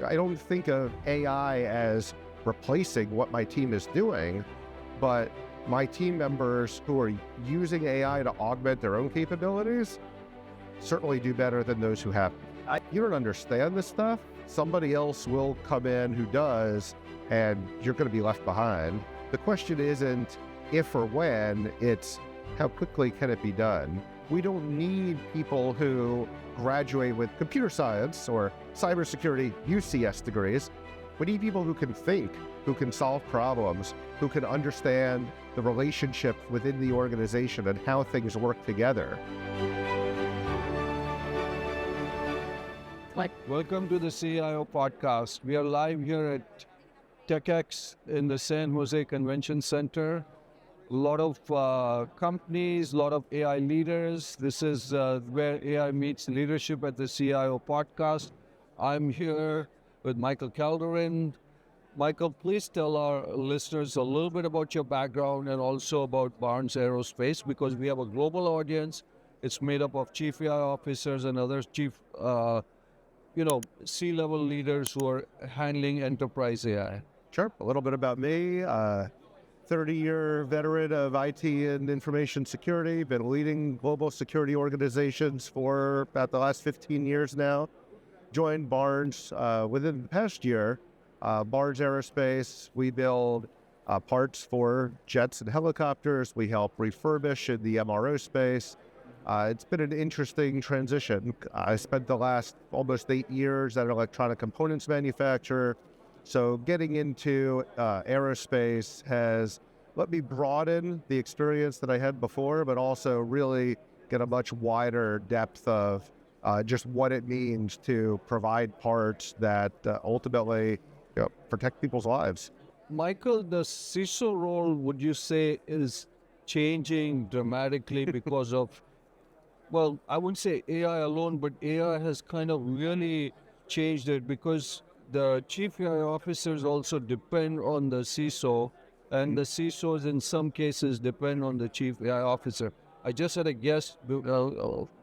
I don't think of AI as replacing what my team is doing, but my team members who are using AI to augment their own capabilities certainly do better than those who haven't. You don't understand this stuff. Somebody else will come in who does, and you're going to be left behind. The question isn't if or when, it's how quickly can it be done. We don't need people who graduate with computer science or cybersecurity UCS degrees. We need people who can think, who can solve problems, who can understand the relationship within the organization and how things work together. Welcome to the CIO podcast. We are live here at TechX in the San Jose Convention Center. A lot of companies, a lot of AI leaders. This is where AI meets leadership at the CIO podcast. I'm here with Michael Calderin. Michael, please tell our listeners a little bit about your background and also about Banzai Aerospace, because we have a global audience. It's made up of chief AI officers and other chief C-level leaders who are handling enterprise AI. Sure. A little bit about me. 30-year veteran of IT and information security. Been leading global security organizations for about the last 15 years now. Joined Barnes within the past year. Banzai Aerospace, we build parts for jets and helicopters. We help refurbish in the MRO space. It's been an interesting transition. I spent the last almost 8 years at an electronic components manufacturer. So getting into aerospace has let me broaden the experience that I had before, but also really get a much wider depth of just what it means to provide parts that ultimately protect people's lives. Michael, the CISO role, would you say, is changing dramatically because of, well, I wouldn't say AI alone, but AI has kind of really changed it because the chief AI officers also depend on the CISO, and the CISOs in some cases depend on the chief AI officer. I just had a guest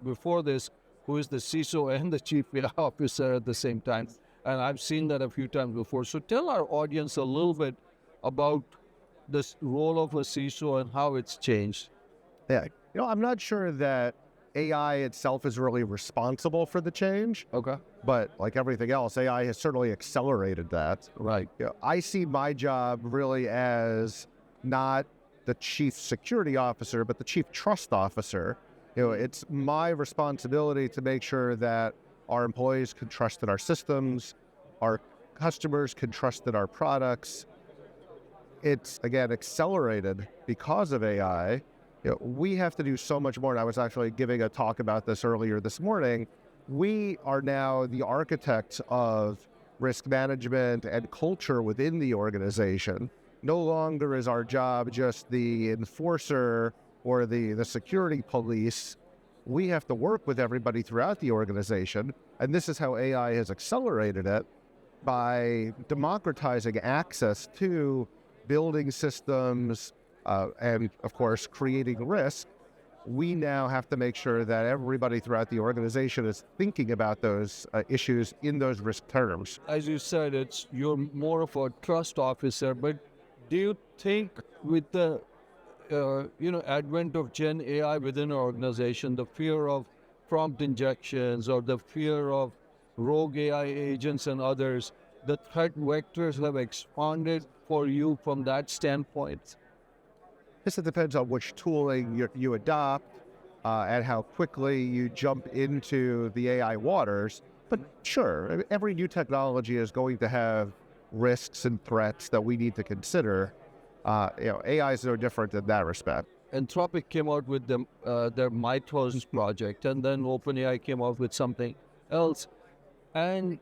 before this who is the CISO and the chief AI officer at the same time, and I've seen that a few times before. So tell our audience a little bit about the role of a CISO and how it's changed. Yeah, I'm not sure that AI itself is really responsible for the change. Okay. But like everything else, AI has certainly accelerated that. Right. I see my job really as not the chief security officer, but the chief trust officer. It's my responsibility to make sure that our employees can trust in our systems, our customers can trust in our products. It's, again, accelerated because of AI. We have to do so much more. And I was actually giving a talk about this earlier this morning. We are now the architects of risk management and culture within the organization. No longer is our job just the enforcer or the security police. We have to work with everybody throughout the organization. And this is how AI has accelerated it by democratizing access to building systems, and of course, creating risk. We now have to make sure that everybody throughout the organization is thinking about those issues in those risk terms. As you said, you're more of a trust officer, but do you think with the advent of Gen AI within an organization, the fear of prompt injections or the fear of rogue AI agents and others, the threat vectors have expanded for you from that standpoint? It depends on which tooling you adopt and how quickly you jump into the AI waters. But sure, every new technology is going to have risks and threats that we need to consider. AI is no different in that respect. Anthropic came out with their Mythos project, and then OpenAI came out with something else. And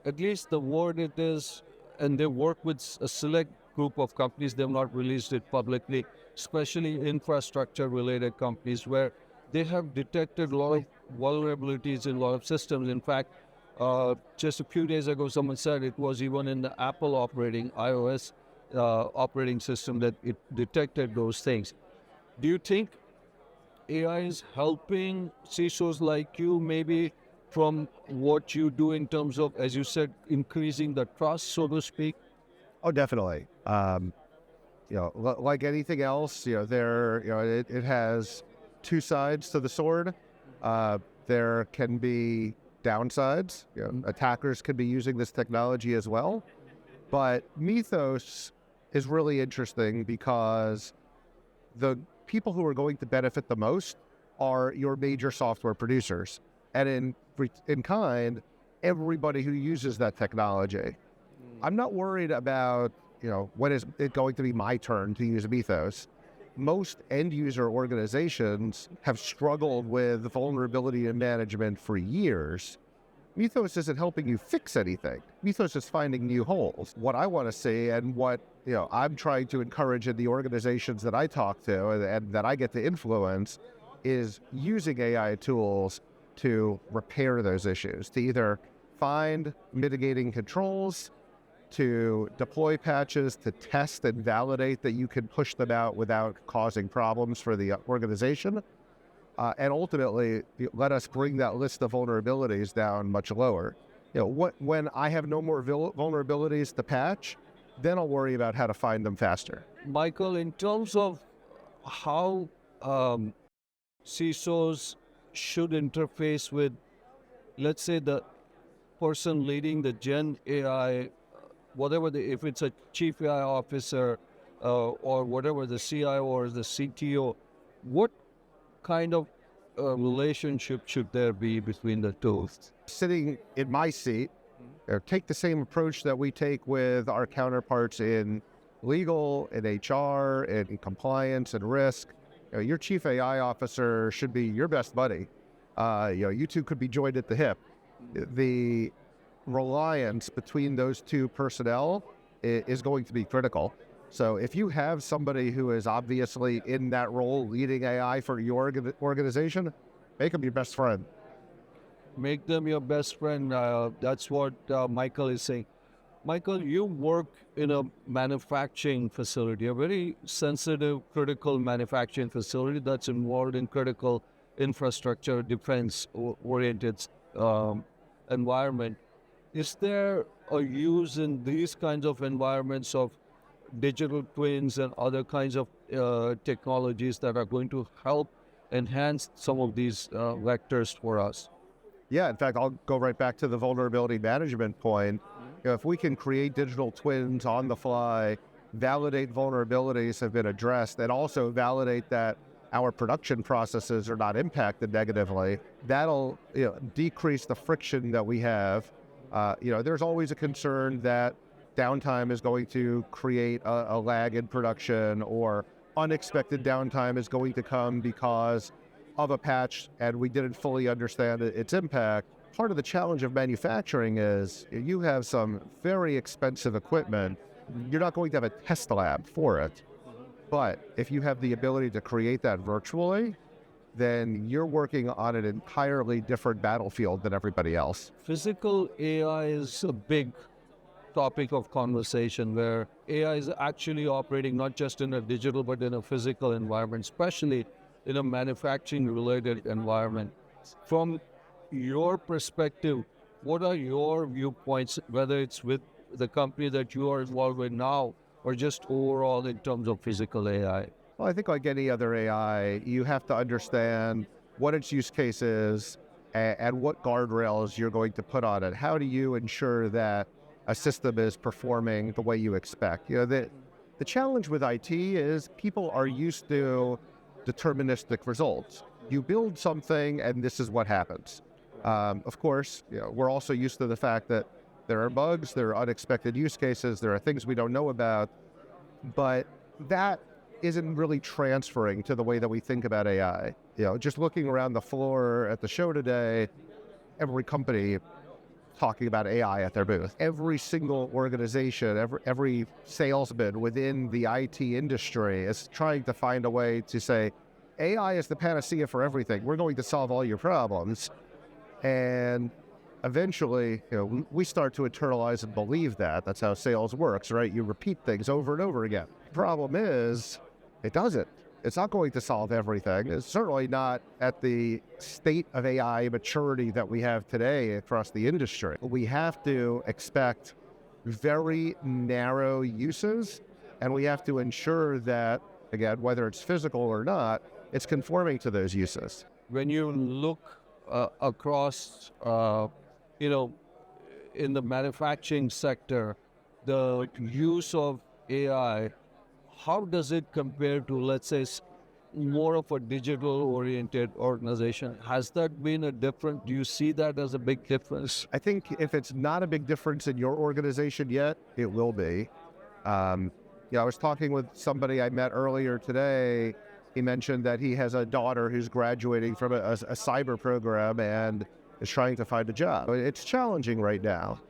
at least the word it is, and they work with a select group of companies. They've not released it publicly, especially infrastructure-related companies where they have detected a lot of vulnerabilities in a lot of systems. In fact, just a few days ago, someone said it was even in the Apple iOS operating system that it detected those things. Do you think AI is helping CISOs like you maybe from what you do in terms of, as you said, increasing the trust, so to speak? Oh, definitely. Like anything else, it has two sides to the sword. There can be downsides. Attackers could be using this technology as well. But Mythos is really interesting because the people who are going to benefit the most are your major software producers. And in kind, everybody who uses that technology. I'm not worried about, when is it going to be my turn to use Mythos. Most end user organizations have struggled with vulnerability management for years. Mythos isn't helping you fix anything. Mythos is finding new holes. What I want to see and what I'm trying to encourage in the organizations that I talk to and that I get to influence is using AI tools to repair those issues, to either find mitigating controls, to deploy patches, to test and validate that you can push them out without causing problems for the organization. And ultimately, let us bring that list of vulnerabilities down much lower. When I have no more vulnerabilities to patch, then I'll worry about how to find them faster. Michael, in terms of how CISOs should interface with, let's say, the person leading the Gen AI, if it's a chief AI officer or whatever, the CIO or the CTO, what kind of relationship should there be between the two? Sitting in my seat, take the same approach that we take with our counterparts in legal, in HR, in compliance and risk. Your chief AI officer should be your best buddy. You two could be joined at the hip. The reliance between those two personnel is going to be critical. So if you have somebody who is obviously in that role leading AI for your organization, make them your best friend. Make them your best friend. That's what Michael is saying. Michael, you work in a manufacturing facility, a very sensitive, critical manufacturing facility that's involved in critical infrastructure, defense-oriented environment. Is there a use in these kinds of environments of digital twins and other kinds of technologies that are going to help enhance some of these vectors for us? Yeah, in fact, I'll go right back to the vulnerability management point. If we can create digital twins on the fly, validate vulnerabilities have been addressed, and also validate that our production processes are not impacted negatively, that'll decrease the friction that we have. There's always a concern that downtime is going to create a lag in production, or unexpected downtime is going to come because of a patch and we didn't fully understand its impact. Part of the challenge of manufacturing is you have some very expensive equipment. You're not going to have a test lab for it. But if you have the ability to create that virtually, then you're working on an entirely different battlefield than everybody else. Physical AI is a big topic of conversation where AI is actually operating not just in a digital but in a physical environment, especially in a manufacturing-related environment. From your perspective, what are your viewpoints, whether it's with the company that you are involved with now or just overall in terms of physical AI? Well, I think like any other AI, you have to understand what its use case is and what guardrails you're going to put on it. How do you ensure that a system is performing the way you expect? The challenge with IT is people are used to deterministic results. You build something and this is what happens. Of course, we're also used to the fact that there are bugs, there are unexpected use cases, there are things we don't know about, but that isn't really transferring to the way that we think about AI. Just looking around the floor at the show today, every company talking about AI at their booth. Every single organization, every salesman within the IT industry is trying to find a way to say, AI is the panacea for everything. We're going to solve all your problems. And eventually, we start to internalize and believe that. That's how sales works, right? You repeat things over and over again. The problem is, it doesn't. It's not going to solve everything. It's certainly not at the state of AI maturity that we have today across the industry. We have to expect very narrow uses, and we have to ensure that, again, whether it's physical or not, it's conforming to those uses. When you look across, in the manufacturing sector, the use of AI, how does it compare to, let's say, more of a digital-oriented organization? Has that been a different? Do you see that as a big difference? I think if it's not a big difference in your organization yet, it will be. I was talking with somebody I met earlier today. He mentioned that he has a daughter who's graduating from a cyber program and is trying to find a job. It's challenging right now.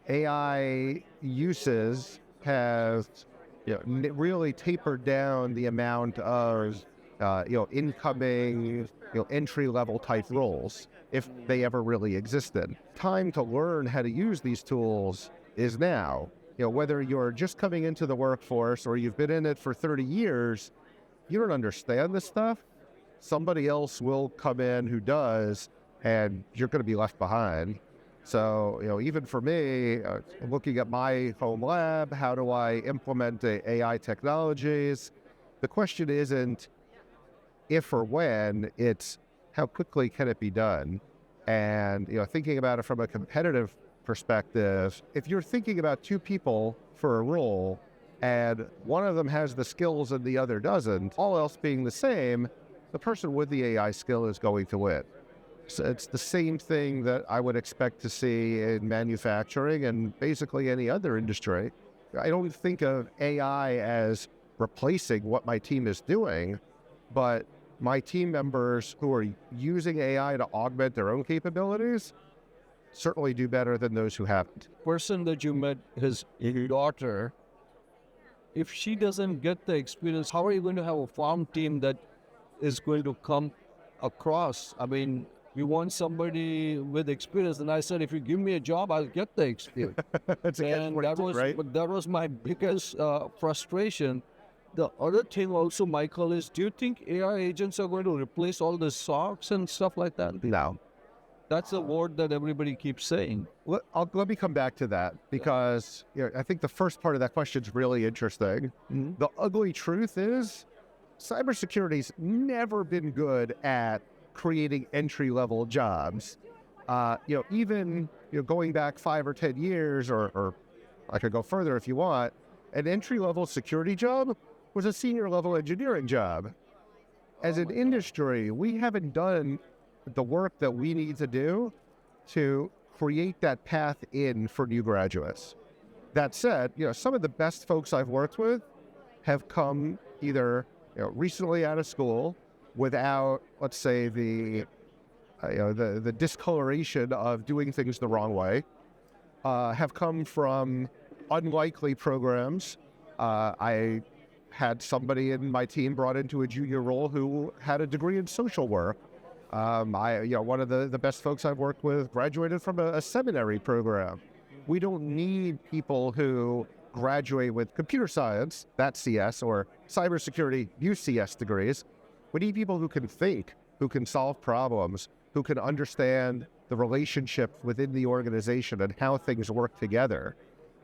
AI uses have really tapered down the amount of incoming entry-level type roles, if they ever really existed. Time to learn how to use these tools is now. Whether you're just coming into the workforce or you've been in it for 30 years, you don't understand this stuff. Somebody else will come in who does, and you're going to be left behind. So, even for me, looking at my home lab, how do I implement AI technologies? The question isn't if or when, it's how quickly can it be done? And, thinking about it from a competitive perspective, if you're thinking about two people for a role and one of them has the skills and the other doesn't, all else being the same, the person with the AI skill is going to win. So it's the same thing that I would expect to see in manufacturing and basically any other industry. I don't think of AI as replacing what my team is doing, but my team members who are using AI to augment their own capabilities certainly do better than those who haven't. Person that you met, his daughter, if she doesn't get the experience, how are you going to have a farm team that is going to come across? I mean, we want somebody with experience. And I said, if you give me a job, I'll get the experience. And that was my biggest frustration. The other thing also, Michael, is do you think AI agents are going to replace all the SOCs and stuff like that? No. That's a word that everybody keeps saying. Let me come back to that because I think the first part of that question is really interesting. Mm-hmm. The ugly truth is cybersecurity's never been good at creating entry-level jobs. Even going back 5 or 10 years, or I could go further if you want, an entry-level security job was a senior-level engineering job. As an industry, we haven't done the work that we need to do to create that path in for new graduates. That said, some of the best folks I've worked with have come either recently out of school without, let's say, the discoloration of doing things the wrong way, have come from unlikely programs. I had somebody in my team brought into a junior role who had a degree in social work. One of the best folks I've worked with graduated from a seminary program. We don't need people who graduate with computer science, that's CS, or cybersecurity, UCS degrees. We need people who can think, who can solve problems, who can understand the relationship within the organization and how things work together.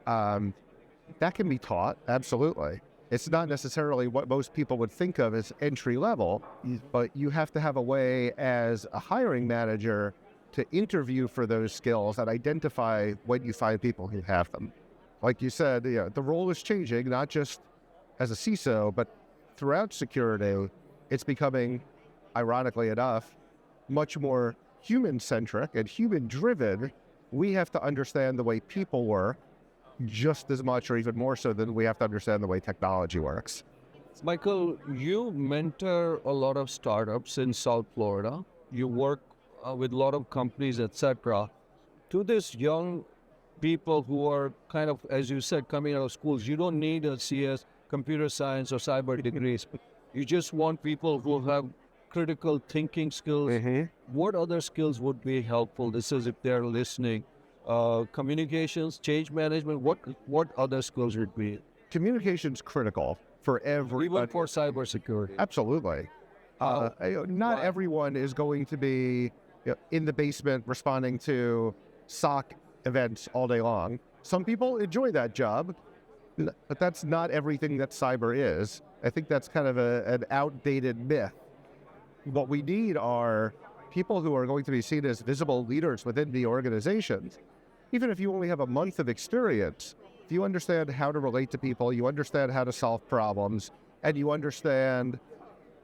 That can be taught, absolutely. It's not necessarily what most people would think of as entry level, but you have to have a way as a hiring manager to interview for those skills and identify when you find people who have them. Like you said, the role is changing, not just as a CISO, but throughout security. It's becoming, ironically enough, much more human-centric and human-driven. We have to understand the way people work just as much or even more so than we have to understand the way technology works. Michael, you mentor a lot of startups in South Florida. You work with a lot of companies, etc. To these young people who are kind of, as you said, coming out of schools, you don't need a CS, computer science, or cyber degrees. You just want people who have critical thinking skills. Mm-hmm. What other skills would be helpful? This is if they're listening. Communications, change management, what other skills would be? Communication's critical. for everybody. Even for cybersecurity. Absolutely. Not everyone is going to be in the basement responding to SOC events all day long. Some people enjoy that job, but that's not everything that cyber is. I think that's kind of an outdated myth. What we need are people who are going to be seen as visible leaders within the organizations. Even if you only have a month of experience, if you understand how to relate to people, you understand how to solve problems, and you understand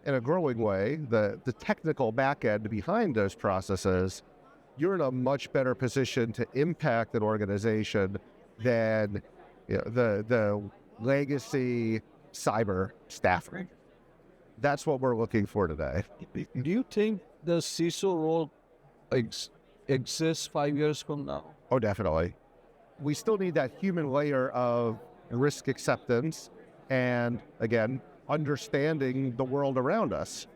in a growing way the technical back end behind those processes, you're in a much better position to impact an organization than the legacy cyber staffing. That's what we're looking for today. Do you think the CISO role exists 5 years from now? Oh, definitely. We still need that human layer of risk acceptance and, again, understanding the world around us.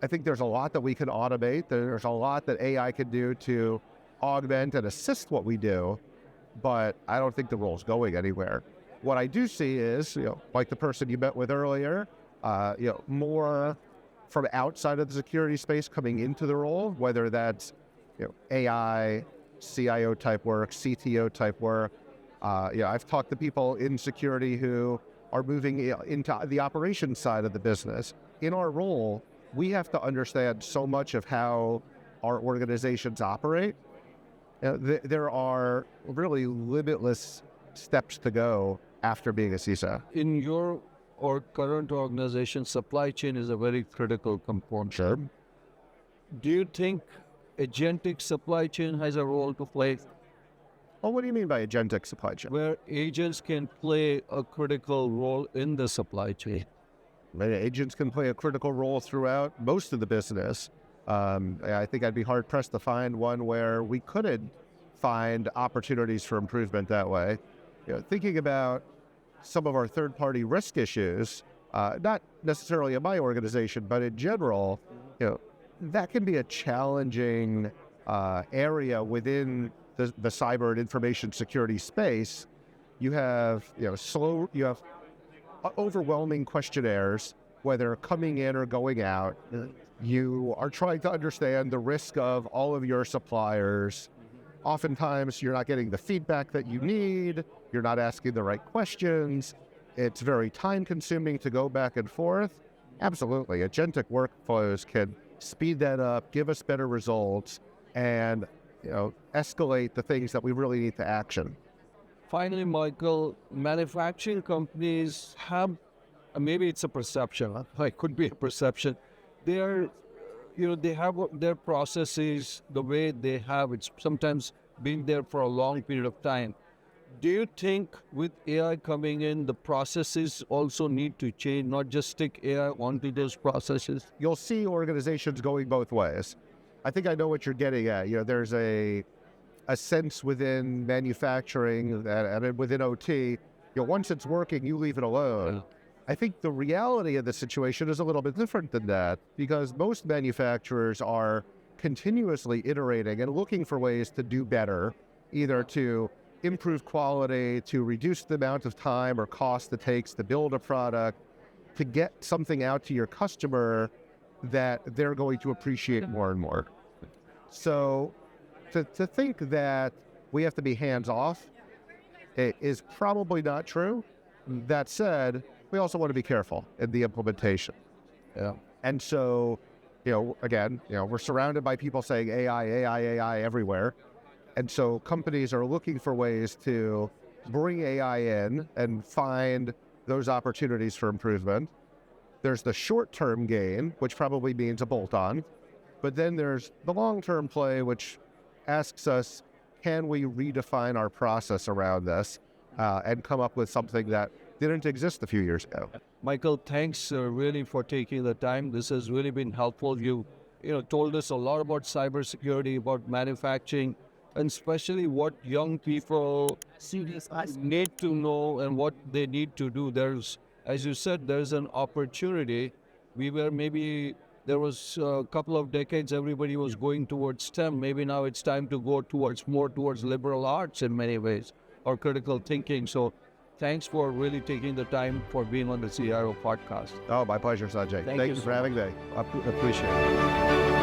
I think there's a lot that we can automate. There's a lot that AI can do to augment and assist what we do, but I don't think the role's going anywhere. What I do see is, like the person you met with earlier, more from outside of the security space coming into the role, whether that's AI, CIO type work, CTO type work. I've talked to people in security who are moving into the operations side of the business. In our role, we have to understand so much of how our organizations operate. There are really limitless steps to go after being a CISO. In your current organization, supply chain is a very critical component. Sure. Do you think agentic supply chain has a role to play? Well, what do you mean by agentic supply chain? Where agents can play a critical role in the supply chain. Agents can play a critical role throughout most of the business. I think I'd be hard-pressed to find one where we couldn't find opportunities for improvement that way. Thinking about some of our third-party risk issues, not necessarily in my organization, but in general, that can be a challenging area within the cyber and information security space. You have overwhelming questionnaires, whether coming in or going out. You are trying to understand the risk of all of your suppliers. Oftentimes, you're not getting the feedback that you need. You're not asking the right questions. It's very time-consuming to go back and forth. Absolutely. Agentic workflows can speed that up, give us better results, and escalate the things that we really need to action. Finally, Michael, manufacturing companies have, maybe it's a perception, it could be a perception, they have their processes the way they have. It's sometimes been there for a long period of time. Do you think with AI coming in, the processes also need to change, not just stick AI onto those processes? You'll see organizations going both ways. I think I know what you're getting at. There's a sense within manufacturing and within OT, once it's working, you leave it alone. Yeah. I think the reality of the situation is a little bit different than that, because most manufacturers are continuously iterating and looking for ways to do better, either to improve quality, to reduce the amount of time or cost it takes to build a product, to get something out to your customer that they're going to appreciate more and more. So to think that we have to be hands-off is probably not true. That said, we also want to be careful in the implementation. Yeah. And so, again, we're surrounded by people saying AI everywhere. And so companies are looking for ways to bring AI in and find those opportunities for improvement. There's the short-term gain, which probably means a bolt-on. But then there's the long-term play, which asks us, can we redefine our process around this and come up with something that didn't exist a few years ago? Michael, thanks really for taking the time. This has really been helpful. You told us a lot about cybersecurity, about manufacturing, and especially what young people need to know and what they need to do. There's, as you said, there's an opportunity. There was a couple of decades, everybody was going towards STEM. Maybe now it's time to go more towards liberal arts in many ways, or critical thinking. So thanks for really taking the time for being on the CIO podcast. Oh, my pleasure, Sanjay. Thank Thank you you so for having me. Appreciate it.